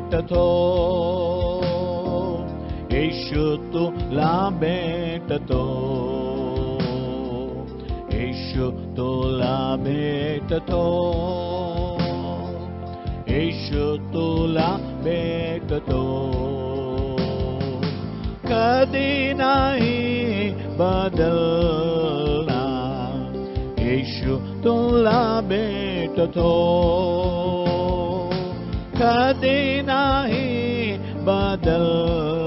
भेटतो, येशू तुला भेटतो, येशू तुला भेटतो, येशू तुला भेटतो. कधी नाही बदलणार, येशू तुला भेटतो, कधी नाही बदलणार,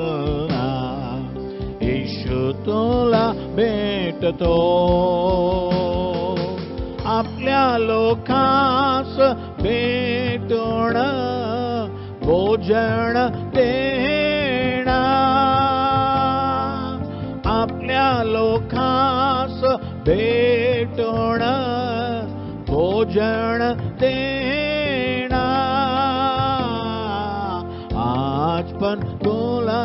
येशू तुला भेटतो. आपल्या लोकांस भेटून भोजन देणार, आपल्या लोकांस भेटून भोजन देणार. आज पण तुला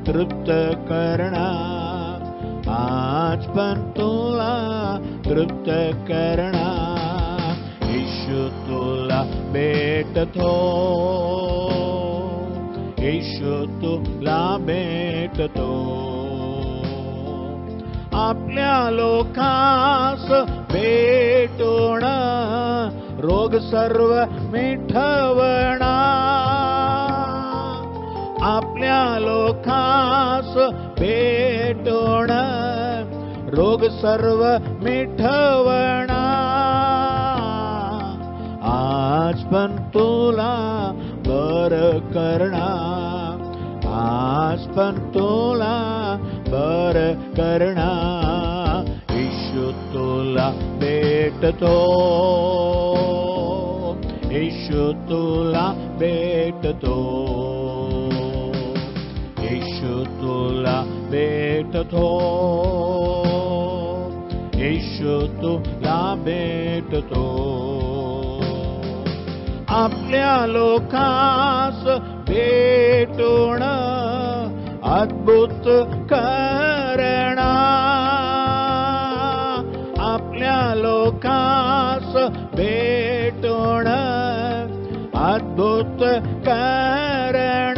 तृप्त करणार, आज पण तुला तृप्त करणार, येशू तुला भेटतो, येशू तुला भेटतो. आपल्या लोकांस भेटून रोग सर्व मिटवणार, आपल्या लोकांस भेटून रोग सर्व मिटवणार. आज पण तुला बरं करणार, आज पण तुला बरं करणार, येशू तुला भेटतो, येशू तुला भेटतो, येशू तुला भेटतो, येशू तुला भेटतो. आपल्या लोकांस भेटून अद्भुत करणार, आपल्या लोकांस भेटून अद्भुत करणार.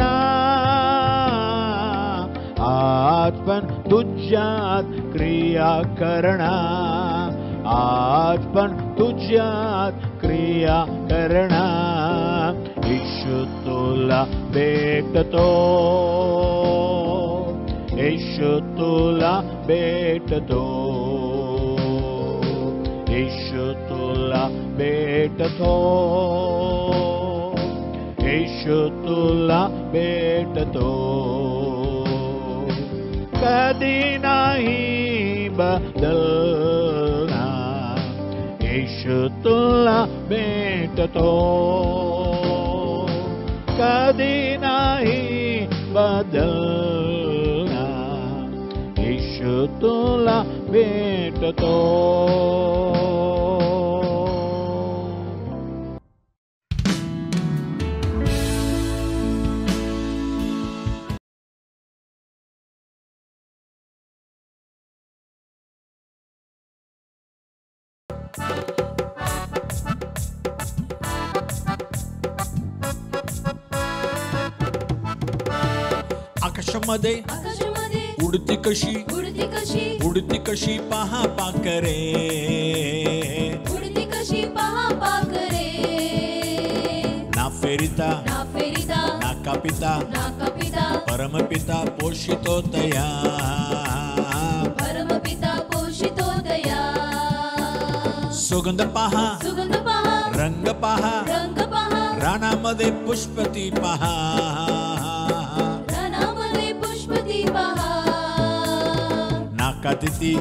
आज पण तुझ्यात क्रिया करणार, आज पण तुझ्यात क्रिया करणार, येशू तुला भेटतो, येशू तुला भेटतो, येशू तुला भेटतो, येशू तुला भेटतो. कधी नाही बदलणार, येशू तुला भेटतो, कधी नाही बदलणार, येशू तुला भेटतो. आकाशामध्ये उडती कशी उडती कशी पहा पाखरे, उडती कशी पहा पाखरे, ना फेरिता ना कापिता परमपिता पोषितो तया, परमपिता पोषितो तया. सुगंध पहा रंग पहा, रानामध्ये पुष्पती पहा, रानामध्ये पुष्पती पहा. नाकातिथी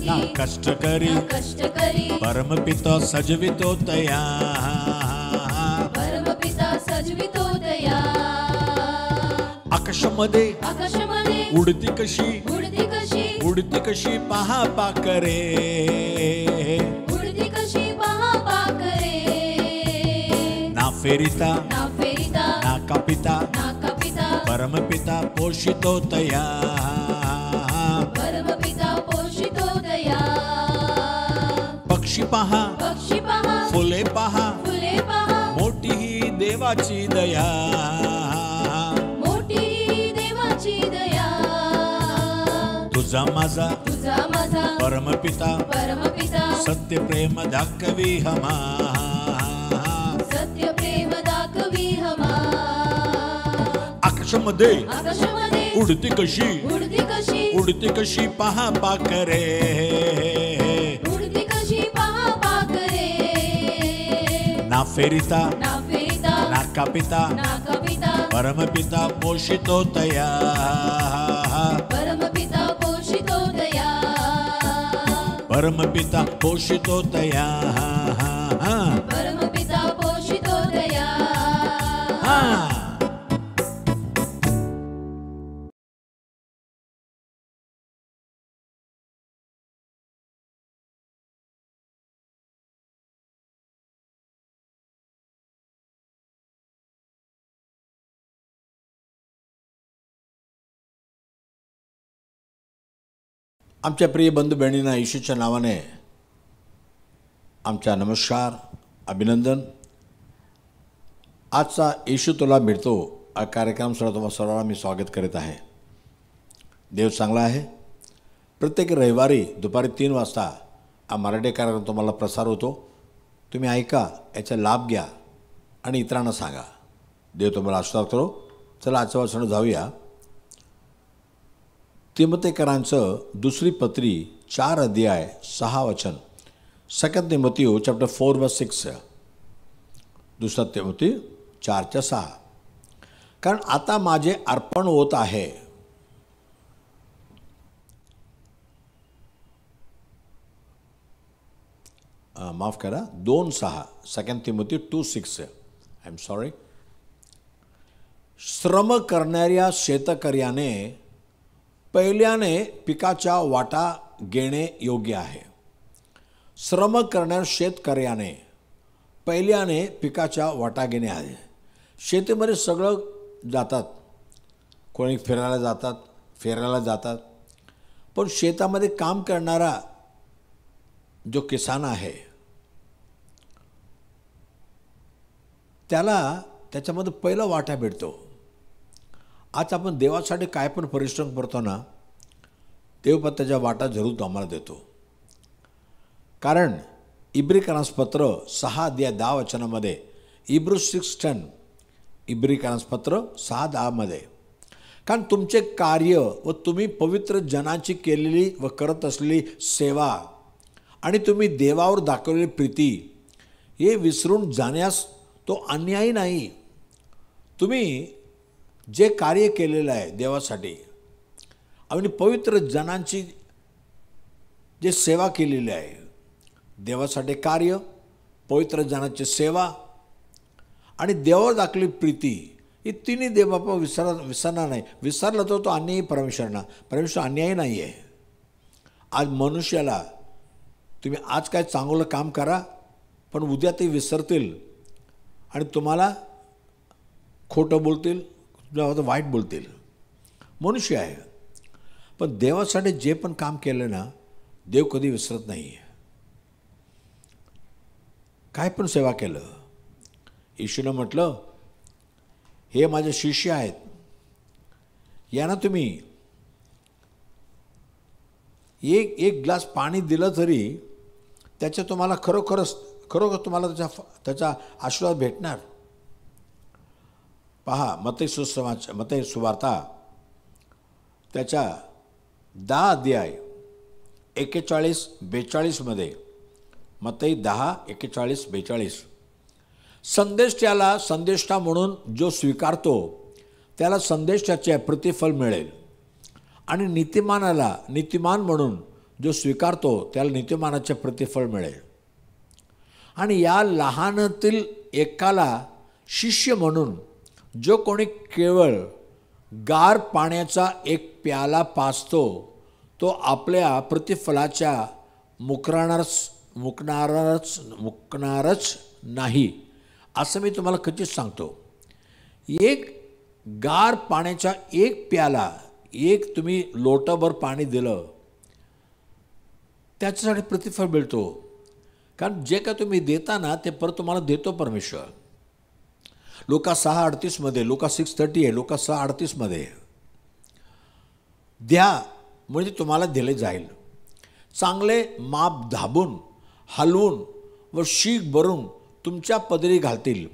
ना कष्टकरी परमपिता सजवितो तया, परमपिता सजवितो तया. आकाशामध्ये उडती कशी उडती कशी पहा पाखरे, उडती कशी पहा पाखरे, ना फेरिता ना कापिता परमपिता पोषितो तया, परमपिता पोषितो तया. पक्षी पहा फुले पहा, मोठी ही देवा देवाची दया, मोठी देवाची दया. तुझा माझा परमपिता, सत्य प्रेम दाखवी हमा, सत्य प्रेम दाखवी हमा. आकाशामध्ये उडती उडती कशी पहा पाखरे, उडती कशी पहा पाखरे. ना फेरिता ना कापिता, परमपिता पोषितो तया, परमपिता पोषितो दया. परमपिता पोषितो तया. परमपिता पोषितो दया. आमच्या प्रिय बंधू बहिणींना येशूच्या नावाने आमचा नमस्कार, अभिनंदन. आजचा येशू तुला मिळतो हा कार्यक्रम तुम्हा सर्वांना मी स्वागत करीत आहे. देव चांगला आहे. प्रत्येक रविवारी दुपारी 3 वाजता हा मराठी कार्यक्रम तुम्हाला प्रसार होतो. तुम्ही ऐका, याचा लाभ घ्या आणि इतरांना सांगा. देव तुम्हाला आशीर्वाद करो. चला आजच्या वाचन जाऊया. तिमोथेकरांचं दुसरी पत्री 4 अध्याय 6 वचन. 2 तिमोथी चॅप्टर 4:6. 2 तिमोथी 4:6. कारण आता माझे अर्पण होत आहे. माफ करा, 2:6. 2 तिमोथी 2:6. I am sorry. श्रम करणाऱ्या शेतकऱ्याने पहिल्याने पिकाच्या वाटा घेणे योग्य आहे. श्रम करणाऱ्या शेतकऱ्याने पहिल्याने पिकाच्या वाटा घेणे आहे. शेतीमध्ये सगळं जातात, कोणी फिरायला जातात, पण शेतामध्ये काम करणारा जो किसान आहे त्याला त्याच्यामध्ये पहिला वाटा भेटतो. आज आपण देवासाठी काय पण परिश्रम करतो ना, देव पण त्याच्या वाटा जरूर आम्हाला देतो. कारण इब्रिकांस पत्र 6 अध्याय 10 वचनामध्ये, Hebrews 6:10, इब्रिकांस पत्र 6:10मध्ये, कारण तुमचे कार्य व तुम्ही पवित्र जनाची केलेली व करत असलेली सेवा आणि तुम्ही देवावर दाखवलेली प्रीती हे विसरून जाण्यास तो अन्यायी नाही. तुम्ही जे कार्य केलेलं आहे देवासाठी आणि पवित्र जनांची जे सेवा केलेली आहे, देवासाठी कार्य, पवित्र जनाची सेवा आणि देवावर दाखवलेली प्रीती, ही तिन्ही देव बापा विसरणार नाही. विसरला तो अन्यायी परमेश्वर अन्यायी नाही आहे. आज मनुष्याला तुम्ही आज काय चांगलं काम करा, पण उद्या ते विसरतील आणि तुम्हाला खोटं बोलतील, तुझ्यावर वाईट बोलतील. मनुष्य आहे. पण देवासाठी जे पण काम केलं ना, देव कधी विसरत नाही. काय पण सेवा केलं, येशूनं म्हटलं, हे माझे शिष्य आहेत, यांना तुम्ही एक ग्लास पाणी दिलं तरी त्याचं तुम्हाला खरोखर तुम्हाला त्याचा आशीर्वाद भेटणार. पहा, मत्ती सुवार्ता त्याच्या 10 अध्याय 41-42मध्ये, मत्ती 10:41-42. संदेष्टाला संदेष्टा म्हणून जो स्वीकारतो त्याला संदेष्टाचे प्रतिफल मिळेल, आणि नीतिमानाला नीतिमान म्हणून जो स्वीकारतो त्याला नीतिमानाचे प्रतिफल मिळेल. आणि या लहानातील एकाला शिष्य म्हणून जो कोणी केवळ गार पाण्याचा एक प्याला पाजतो तो आपल्या प्रतिफलाच्या मुकणारच नाही, असं मी तुम्हाला खचित सांगतो. एक गार पाण्याचा एक प्याला, एक तुम्ही लोटाभर पाणी दिलं त्याच्यासाठी प्रतिफल मिळतो. कारण जे काय तुम्ही देता ना ते परत तुम्हाला देतो परमेश्वर. लुका 6:38 लुका 6:30 आहे, लुका 6:38 द्या म्हणजे तुम्हाला दिले जाईल, चांगले माप धाबून हलवून व शीख भरून तुमच्या पदरी घालतील.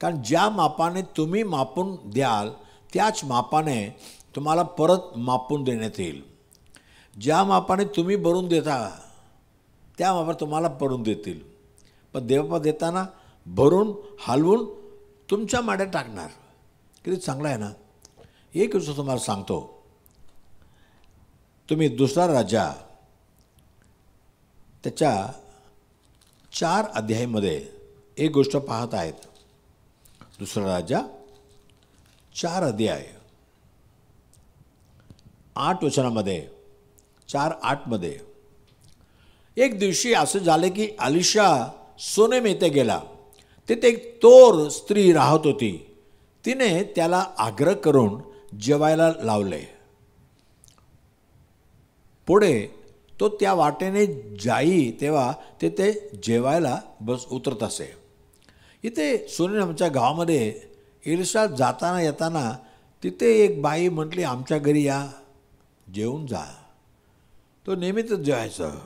कारण ज्या मापाने तुम्ही मापून द्याल त्याच मापाने तुम्हाला परत मापून देण्यात येईल. ज्या मापाने तुम्ही भरून देता त्या मापाने तुम्हाला भरून देतील. पण देवपा देताना भरून हलवून तुमच्या माड्यात टाकणार. किती चांगलं आहे ना. एक गोष्ट तुम्हाला सांगतो, तुम्ही दुसरा राजा त्याच्या 4 अध्यायामध्ये एक गोष्ट पाहत आहेत. दुसरा राजा 4 अध्याय 8 वचनामध्ये 4:8 एक दिवशी असं झालं की अलिशा सोनेम येथे गेला. तिथे एक तोर स्त्री राहत होती. तिने त्याला आग्रह करून जेवायला लावले. पुढे तो त्या वाटेने जाई तेव्हा तिथे जेवायला उतरत असे. इथे सोनेमच्या गावामध्ये एलिशा जाताना येताना तिथे एक बाई म्हटली, आमच्या घरी या, जेवून जा. तो नेहमीच जेवायचं.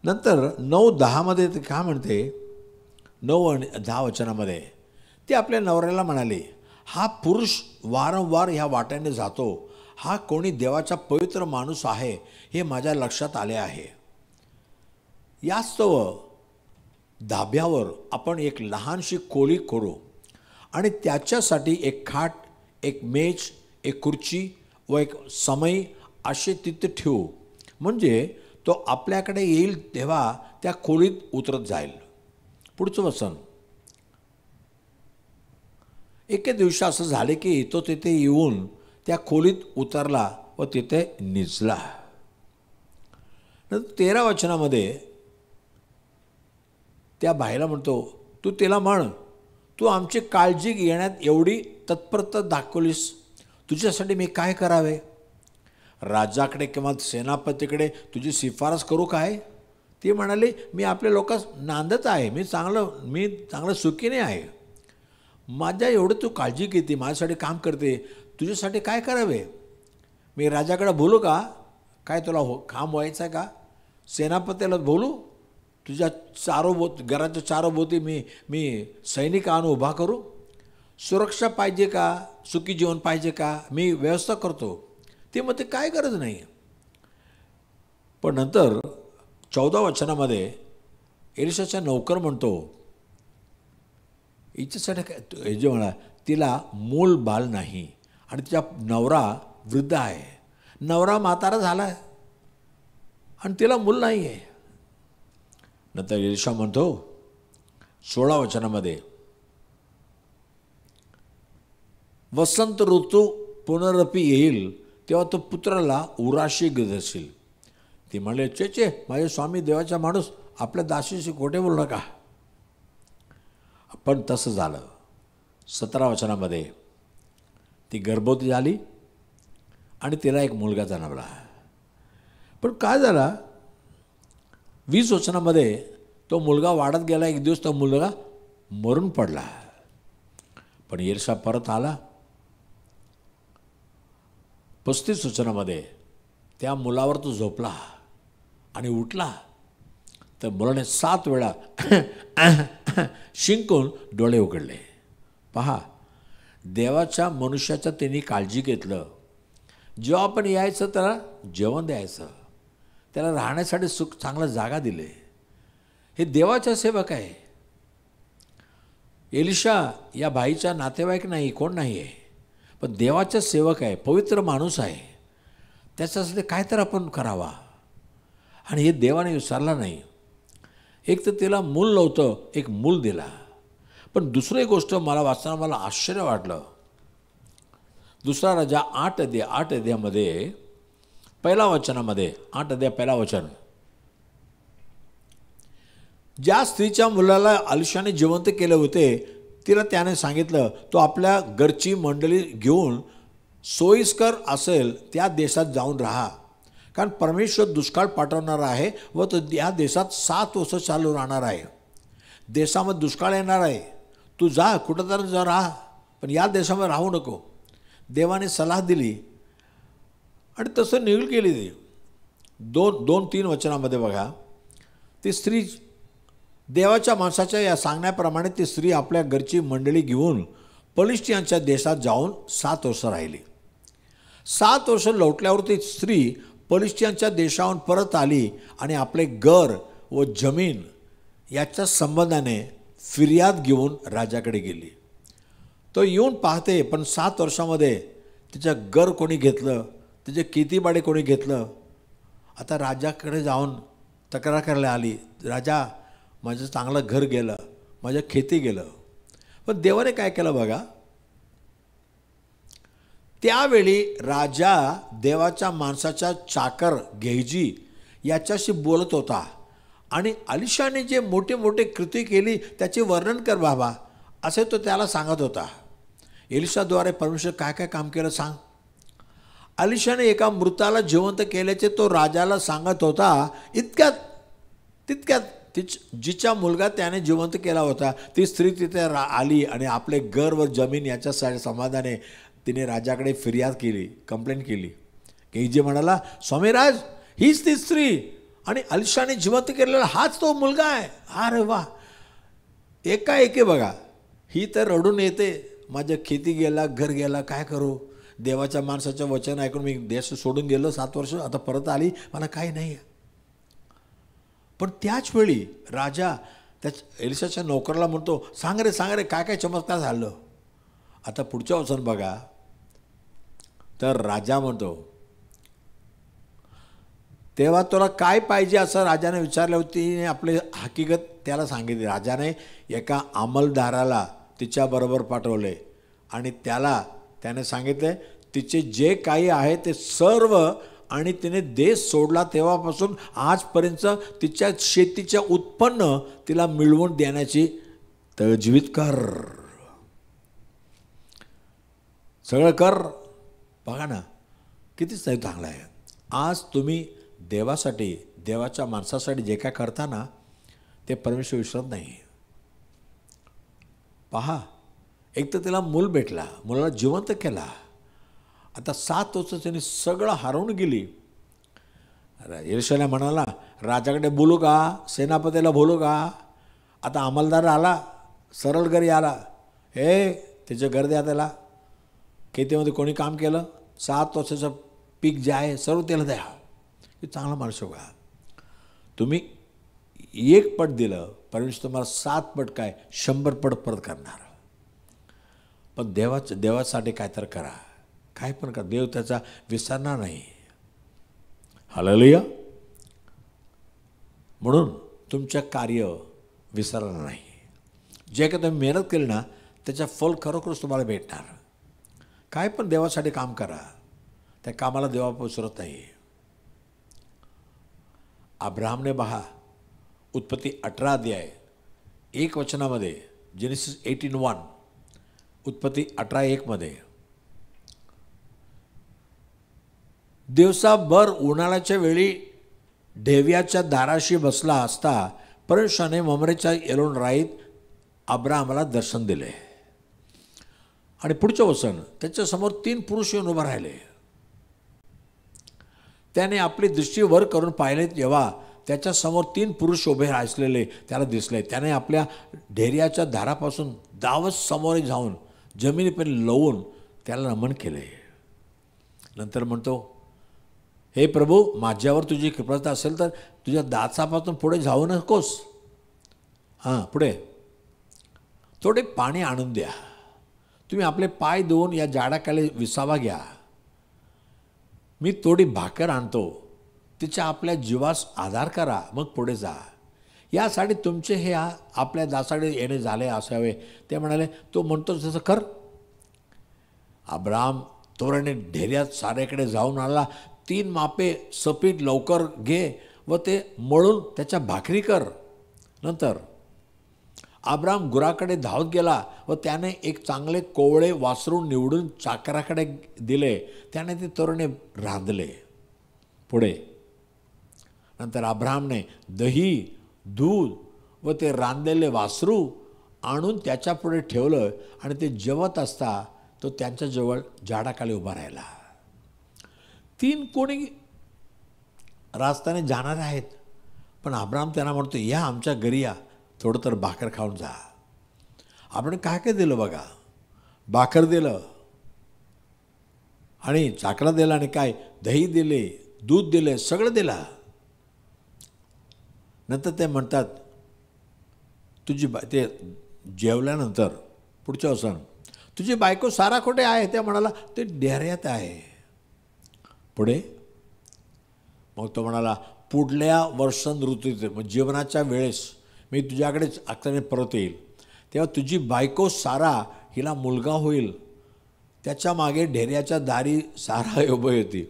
नंतर 9:10 ते काय म्हणते, 9 आणि 10 वचनामध्ये ती आपल्या नवऱ्याला म्हणाली, हा पुरुष वारंवार ह्या वाट्याने जातो, हा कोणी देवाचा पवित्र माणूस आहे हे माझ्या लक्षात आले आहे. यास्तव धाब्यावर आपण एक लहानशी खोली करू आणि त्याच्यासाठी एक खाट, एक मेज, एक खुर्ची व एक समई असे तिथे ठेवू. म्हणजे तो आपल्याकडे येईल तेव्हा त्या खोलीत उतरत जाईल. पुढचं वचन, एके दिवशी असं झाले की तो तिथे येऊन त्या खोलीत उतरला व तिथे निजला. नंतर 13 वचनामध्ये त्या बाईला म्हणतो, तू तिला म्हण, तू आमची काळजी घेण्यात एवढी तत्परता दाखवलीस, तुझ्यासाठी मी काय करावे? राजाकडे किंवा सेनापतीकडे तुझी शिफारस करू काय? ती म्हणाली, मी आपल्या लोकांस नांदत आहे, मी चांगलं सुखीने आहे. माझ्या एवढं तू काळजी घेते, माझ्यासाठी काम करते, तुझ्यासाठी काय करावे? मी राजाकडे बोलू का? काय तुला काम व्हायचं आहे का? सेनापतीला बोलू? तुझ्या घराच्या चारोभोवती मी सैनिक आणून उभा करू? सुरक्षा पाहिजे का? सुखी जीवन पाहिजे का? मी व्यवस्था करतो. ते मग ते काय गरज नाही. पण नंतर 14 वचनामध्ये एलिशाचा नौकर म्हणतो, हिच्यासाठी काय हे जे म्हणा, तिला मूल बाल नाही आणि तिचा नवरा वृद्ध आहे, नवरा म्हातारा झाला आहे आणि तिला मूल नाही आहे. नंतर एलिशा म्हणतो 16 वचनामध्ये, वसंत ऋतू पुनरपी येईल तेव्हा तो पुत्राला उराशी गजशील. ती म्हणले, चे माझे स्वामी देवाचा माणूस, आपल्या दासीशी खोटे बोलू नका. पण तसं झालं. 17 वचनामध्ये ती गर्भवती झाली आणि तिला एक मुलगा जन्मला. पण काय झाला, 20 वचनामध्ये तो मुलगा वाढत गेला. एक दिवस तो मुलगा मरून पडला. पण एलिशा परत आला. 35 वचनामध्ये त्या मुलावर तो झोपला आणि उठला तर मुलाने 7 वेळा शिंकून डोळे उघडले. पहा, देवाच्या मनुष्याचं त्यांनी काळजी घेतलं. जेव्हा आपण यायचं त्याला जेवण द्यायचं, त्याला राहण्यासाठी चांगलं जागा दिले. हे देवाचा सेवक आहे. एलिशा या बाईचा नातेवाईक नाही, कोण नाही आहे, पण देवाचा सेवक आहे, पवित्र माणूस आहे. त्याच्यासाठी काय तर आपण करावा. आणि हे देवाने विसरला नाही. एक तर तिला मूल नव्हतं, एक मूल दिला. पण दुसरी गोष्ट मला वाचताना मला आश्चर्य वाटलं. दुसरा राजा 8 अध्यायामध्ये 1 वचनामध्ये 8 अध्याय 1 वचन, ज्या स्त्रीच्या मुलाला अलिशाने जिवंत केले होते तिला त्याने सांगितलं, तो आपल्या घरची मंडळी घेऊन सोयीस्कर असेल त्या देशात जाऊन राहा, कारण परमेश्वर दुष्काळ पाठवणार आहे व तो या देशात 7 वर्ष चालू राहणार आहे. देशामध्ये दुष्काळ येणार आहे. तू जा कुठं तर जा राहा, पण या देशामध्ये राहू नको. देवाने सलाह दिली आणि तसं निघून गेली ती. 2-3 वचनामध्ये बघा, ती स्त्री देवाच्या माणसाच्या या सांगण्याप्रमाणे ती स्त्री आपल्या घरची मंडळी घेऊन पलिष्टियांच्या देशात जाऊन 7 वर्ष राहिली. 7 वर्ष लोटल्यावर ती स्त्री पलिष्टियांच्या देशाहून परत आली आणि आपले घर व जमीन याच्या संबंधाने फिर्याद घेऊन राजाकडे गेली. तो येऊन पाहते, पण 7 वर्षामध्ये तिचं घर कोणी घेतलं, तिचे खेतीबाडी कोणी घेतलं. आता राजाकडे जाऊन तक्रार करायला आली, राजा माझं चांगलं घर गेलं, माझं खेती गेलं. पण देवाने काय केलं बघा, त्यावेळी राजा देवाच्या माणसाच्या चाकर गेहजी याच्याशी बोलत होता आणि अलिशाने जे मोठे मोठे कृती केली त्याचे वर्णन कर बाबा, असे तो त्याला सांगत होता. एलिशाद्वारे परमेश्वर काय काय काम केलं सांग. अलिशाने एका मृताला जिवंत केल्याचे तो राजाला सांगत होता. तितक्यात जिचा मुलगा त्याने जिवंत केला होता ती स्त्री तिथे आली आणि आपले घर व जमीन याच्या समाधाने तिने राजाकडे फिर्याद केली, कंप्लेंट केली. गेहजी म्हणाला, स्वामीराज हीच ती स्त्री आणि अलिशाने जिवंत केलेला हाच तो मुलगा आहे. अरे वा, एकाएकी बघा, ही तर रडून येते, माझं खेती गेला, घर गेला, काय करू. देवाच्या माणसाचं वचन ऐकून मी देश सोडून गेलो 7 वर्ष, आता परत आली, मला काही नाही आहे. पण त्याच वेळी राजा त्या एलिशाच्या नोकराला म्हणतो, सांग रे काय काय चमत्कार झालं. आता पुढच्या वचन बघा, तर राजा म्हणतो, तेव्हा तुला काय पाहिजे असं राजाने विचारलं होती. आपले हकीकत त्याला सांगितली. राजाने एका अंमलदाराला तिच्याबरोबर पाठवले आणि त्याने सांगितले तिचे जे काही आहे ते सर्व, आणि तिने देश सोडला तेव्हापासून आजपर्यंत तिच्या शेतीचे उत्पन्न तिला मिळवून देण्याची तजवीज कर, सगळं कर. बघा ना किती चांगलं आहे. आज तुम्ही देवासाठी, देवाच्या माणसासाठी जे काय करता ना ते परमेश्वर विसरत नाही. पहा, एक तर तिला मूल भेटला, मुलाला जिवंत केला. आता 7 वर्ष त्यांनी सगळं हरवून गेली. एलिशाला म्हणाला, राजाकडे बोलू का, सेनापतीला बोलू का. आता अंमलदार आला, सरळ घरी आला, हे त्याचं घर द्या, त्याला खेतीमध्ये कोणी काम केलं, 7 वर्षाचं पीक जे आहे सर्व त्याला द्या. हे चांगला माणूस का. तुम्ही 1 पट दिलं, परमेश्वर तुम्हाला 7 पट काय 100 पट परत करणार. पण देवासाठी काय तर करा, काय पण करा, देव त्याचा विसरणार नाही. हालेलुया. म्हणून तुमचं कार्य विसरणार नाही. जे काय तुम्ही मेहनत केली ना त्याचं फल खरोखरच तुम्हाला भेटणार. काय पण देवासाठी काम करा, त्या कामाला देवा विसरत नाही. अब्राहमने पहा, उत्पत्ती 18 अध्याय 1 वचनामध्ये, जेनेसिस 18:1, उत्पत्ती 18:1 मध्ये, दिवसाभर उन्हाळ्याच्या वेळी ढेव्याच्या दाराशी बसला असता परमेश्वराने ममरेच्या एलोन राईत अब्राहमाला दर्शन दिले. आणि पुढचं वचन, त्याच्यासमोर 3 पुरुष येऊन उभे राहिले. त्याने आपली दृष्टी वर करून पाहिले तेव्हा त्याच्यासमोर 3 पुरुष उभे असलेले त्याला दिसले. त्याने आपल्या ढेऱ्याच्या दारापासून धावत समोर जाऊन जमिनीपर लवून त्याला नमन केले. नंतर म्हणतो, हे प्रभू, माझ्यावर तुझी कृपा असेल तर तुझ्या दाचापासून पुढे जाऊ नकोस. हां, पुढे थोडे पाणी आणून द्या. तुम्ही आपले पाय धुवून या झाडाखाली विसावा घ्या. मी थोडी भाकर आणतो, तिच्या आपल्या जीवास आधार करा, मग पुढे जा. यासाठी तुमचे हे आपल्या दासाकडे येणे झाले असावे. ते म्हणाले, तो म्हणतो तसं कर. अब्राहम तोरणे ढेऱ्यात साऱ्याकडे जाऊन आला. 3 मापे सपीठ लवकर घे व ते मळून त्याच्या भाकरी कर. नंतर अब्राहम गुराकडे धावत गेला व त्याने एक चांगले कोवळे वासरू निवडून चाकराकडे दिले. त्याने ते तोरणे रांधले. पुढे नंतर अब्राहमने दही, दूध व ते रांधलेले वासरू आणून त्याच्यापुढे ठेवलं आणि ते जेवत असता तो त्यांच्याजवळ झाडाखाली उभा राहिला. 3 कोणी रास्त्याने जाणार आहेत, पण अब्राम त्यांना म्हणतो, या आमच्या घरी या, थोडं तर भाकर खाऊन जा. आपण काय काय दिलं बघा, भाकर दिलं आणि चाकला दिला आणि काय दही दिले, दूध दिले, सगळं दिलं. नंतर ते म्हणतात ते जेवल्यानंतर पुढच्या वचन, तुझी बायको सारा कुठे आहे? ते म्हणाला, ते डेऱ्यात आहे. पुढे मग तो म्हणाला, पुढल्या वर्षण ऋतूत मग जीवनाच्या वेळेस मी तुझ्याकडेच आखल्याने परत येईल, तेव्हा तुझी बायको सारा हिला मुलगा होईल. त्याच्या मागे ढेऱ्याच्या दारी सारा उभी होती.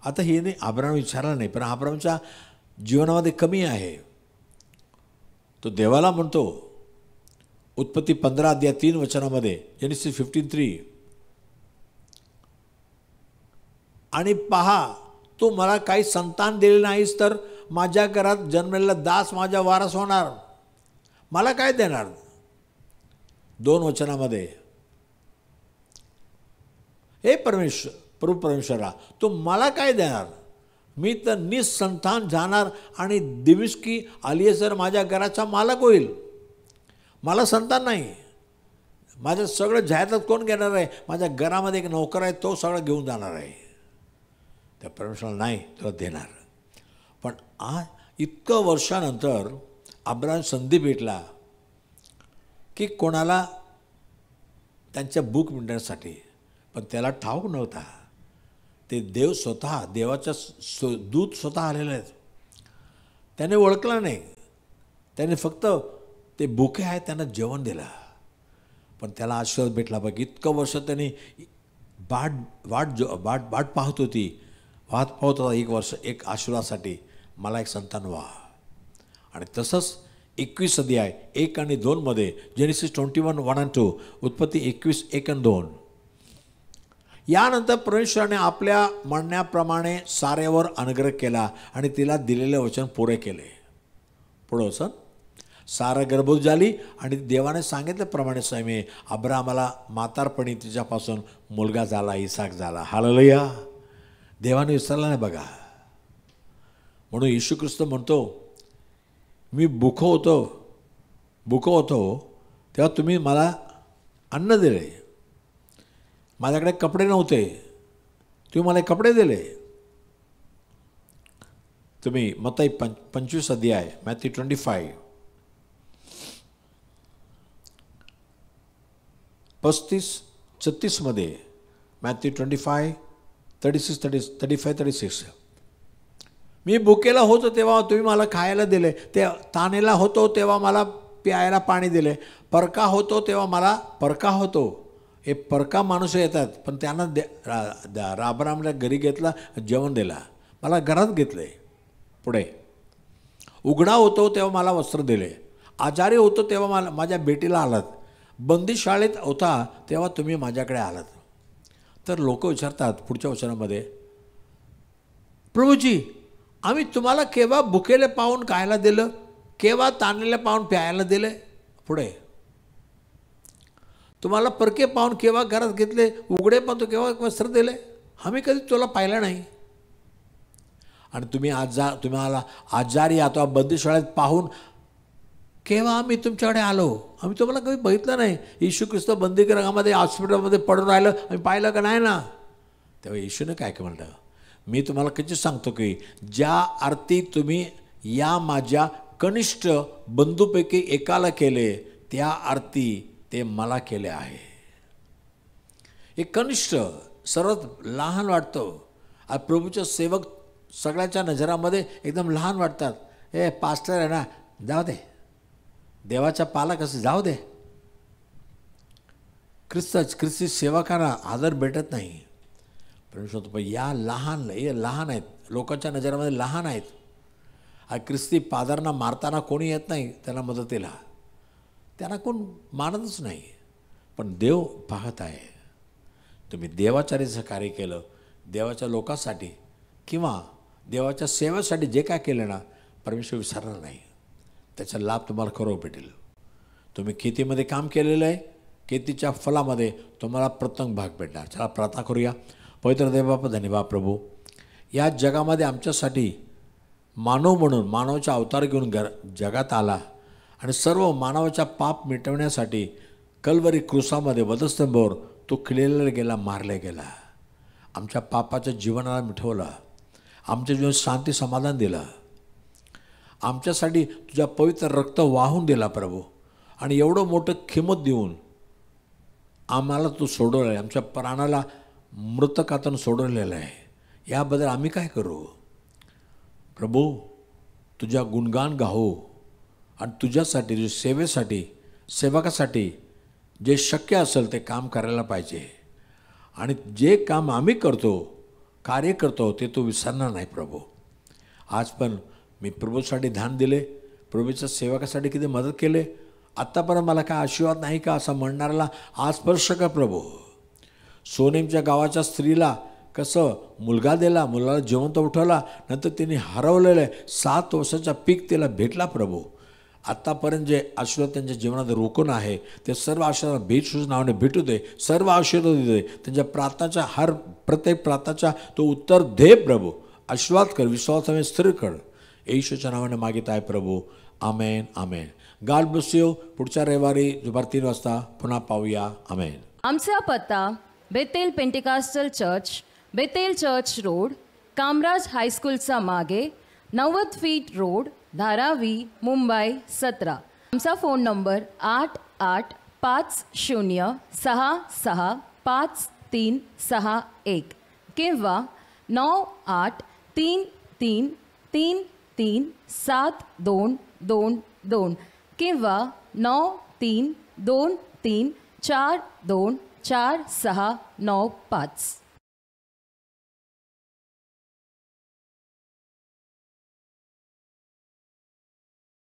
आता हे नाही अब्राम विचारला नाही, पण अब्रामच्या जीवनामध्ये कमी आहे. तो देवाला म्हणतो उत्पत्ती 15:3 जेनेसिस 15:3, आणि पहा, तू मला काही संतान दिले नाहीस तर माझ्या घरात जन्मलेला दास माझ्या वारस होणार. मला काय देणार? 2 हे प्रभू परमेश्वरा, तू मला काय देणार? मी तर निसंतान जाणार आणि दिमिश्की अलिएझर माझ्या घराचा मालक होईल. मला संतान नाही. माझं सगळं जायदाद कोण घेणार आहे? माझ्या घरामध्ये एक नोकर आहे, तो सगळं घेऊन जाणार आहे. त्या परमेश्वराला नाही तुला देणार. पण इतकं वर्षानंतर अब्राम संधी भेटला की कोणाला त्यांच्या भूक मिटण्यासाठी, पण त्याला ठाऊक नव्हता ते देव स्वतः, देवाच्या दूत स्वतः आलेले आहेत. त्याने ओळखला नाही. त्याने फक्त ते भुके आहेत त्यांना जेवण दिलं. पण त्याला आशीर्वाद भेटला. बघ, इतकं वर्ष त्याने वाट पाहत होती, वाट पाहत होता 1 वर्ष एक आशीर्वादासाठी, मला एक संतान व्हा. आणि तसंच 21 अध्याय 1 आणि 2 जेनेसिस 21:1-2, उत्पत्ती 21 1 आणि 2. यानंतर परमेश्वराने आपल्या म्हणण्याप्रमाणे सारेवर अनुग्रह केला आणि तिला दिलेले वचन पुरे केले. पुढं वचन, सारा गर्भवती झाली आणि देवाने सांगितल्याप्रमाणे सैमे अब्रामाला म्हातारपणी तिच्यापासून मुलगा झाला, इसाक झाला. हालेलुया. देवाने विसरला नाही बघा. म्हणून येशू ख्रिस्त म्हणतो, मी भुको होतो तेव्हा तुम्ही मला अन्न दिले, माझ्याकडे कपडे नव्हते, तुम्ही मला कपडे दिले. तुम्ही मत्ती 25 अध्याय मॅथ्यू 25 35-36 मॅथ्यू 25:36 मी भुकेला होतो तेव्हा तुम्ही मला खायला दिले, ते तानेला होतो तेव्हा मला प्यायला पाणी दिले, परका होतो तेव्हा मला परका होतो. हे परका माणूस येतात, पण त्यांना अब्रामला घरी घेतला, जेवण दिला, मला घरात घेतले. पुढे, उघडा होतो तेव्हा मला वस्त्र दिले, आजारी होतो तेव्हा मला माझ्या भेटीला आलात, बंदीशाळेत होता तेव्हा तुम्ही माझ्याकडे आलात. तर लोक विचारतात पुढच्या वचनामध्ये, प्रभूजी, आम्ही तुम्हाला केव्हा भुकेले पाहून खायला दिलं, केव्हा ताणलेले पाहून प्यायला दिले? पुढे, तुम्हाला परके पाहून केव्हा घरात घेतले, उघडे पाहून तो केव्हा वस्त्र दिले? आम्ही कधी तुला पाहिलं नाही. आणि तुम्हाला आजारी आता बंदीशाळेत पाहून केव्हा आम्ही तुमच्याकडे आलो, आम्ही तुम्हाला कधी बघितलं नाही. येशू ख्रिस्त बंदीगृहामध्ये हॉस्पिटलमध्ये पडून राहिलं, आम्ही पाहिलं का नाही ना? तेव्हा येशूने काय म्हणलं, मी तुम्हाला कधी सांगतो की ज्या आरती तुम्ही या माझ्या कनिष्ठ बंधूपैकी एकाला केले, त्या आरती ते मला केले आहे. एक कनिष्ठ सर्वात लहान वाटतो. आज प्रभूचे सेवक सगळ्याच्या नजरामध्ये एकदम लहान वाटतात. हे पास्टर आहे ना, जाऊ दे, देवाच्या पालक असं जाऊ दे. ख्रिस्ती सेवकांना आदर भेटत नाही. परमेश्वर या लहान आहेत, लोकांच्या नजरामध्ये लहान आहेत. आज ख्रिस्ती पादरांना मारताना कोणी येत नाही त्यांना मदतीला, त्यांना कोण मानतच नाही. पण देव पाहत आहे. तुम्ही देवाचार्याचं कार्य केलं, देवाच्या लोकांसाठी किंवा देवाच्या सेवेसाठी जे काय केलं ना, परमेश्वर विसरणार नाही. त्याचा लाभ तुम्हाला खरोखर भेटेल. तुम्ही खेतीमध्ये काम केलेलं आहे, शेतीच्या फलामध्ये तुम्हाला प्रथम भाग भेटणार. चला प्रार्थना करूया. पवित्र देवबाप धन्यवाद प्रभू, या जगामध्ये आमच्यासाठी मानव म्हणून मानवाचा अवतार घेऊन जगात आला आणि सर्व मानवाचा पाप मिटवण्यासाठी कल्वरी क्रूसामध्ये वधस्तंभावर तो खिळलेला गेला, मारला गेला. आमच्या पापाच्या जीवनाला मिटवला, आमच्या जीवनात शांती समाधान दिलं, आमच्यासाठी तुझ्या पवित्र रक्त वाहून दिला प्रभू. आणि एवढं मोठं किंमत देऊन आम्हाला तू सोडवलं आहे, आमच्या प्राणाला मृतकातून सोडवलेलं आहे. याबद्दल आम्ही काय करू प्रभू? तुझ्या गुणगान गाऊ आणि तुझ्यासाठी, तुझ्या सेवेसाठी, सेवकासाठी जे शक्य असेल ते काम करायला पाहिजे. आणि जे काम आम्ही करतो, कार्य करतो, ते तू विसरणार नाही प्रभू. आज पण मी प्रभूसाठी ध्यान दिले, प्रभूच्या सेवकासाठी किती मदत केले. आत्तापर्यंत मला काय आशीर्वाद नाही का असं म्हणणाऱ्याला आज स्पर्श कर प्रभू. सोनेमच्या गावाच्या स्त्रीला कसं मुलगा दिला, मुलाला जिवंत उठवला, नंतर तिने हरवलेलं आहे 7 वर्षाचा पीक तिला भेटला प्रभू. आत्तापर्यंत जे आशीर्वाद त्यांच्या जीवनात रोखून आहे ते सर्व आशीर्वाद भेटसूज नावाने भेटू दे, सर्व आशीर्वाद दे. त्यांच्या प्रार्थनाच्या प्रत्येक प्रार्थनाचा तो उत्तर दे प्रभू. आशीर्वाद कर, विश्वासाने स्थिर कर. येशूच्या नावाने मागित आहे प्रभू. Amen amen. God bless you. पुढच्या रविवारी दुपारी 3 वाजता पुन्हा पाहूया. आमेन. आमचा पत्ता Bethel Pentecostal church, Bethel church road, Kamaraj हायस्कूलचा मागे, 90 फीट रोड, धारावी, मुंबई 17. आमचा फोन नंबर 8850665361 किंवा 9833333722 किंवा 932334244695.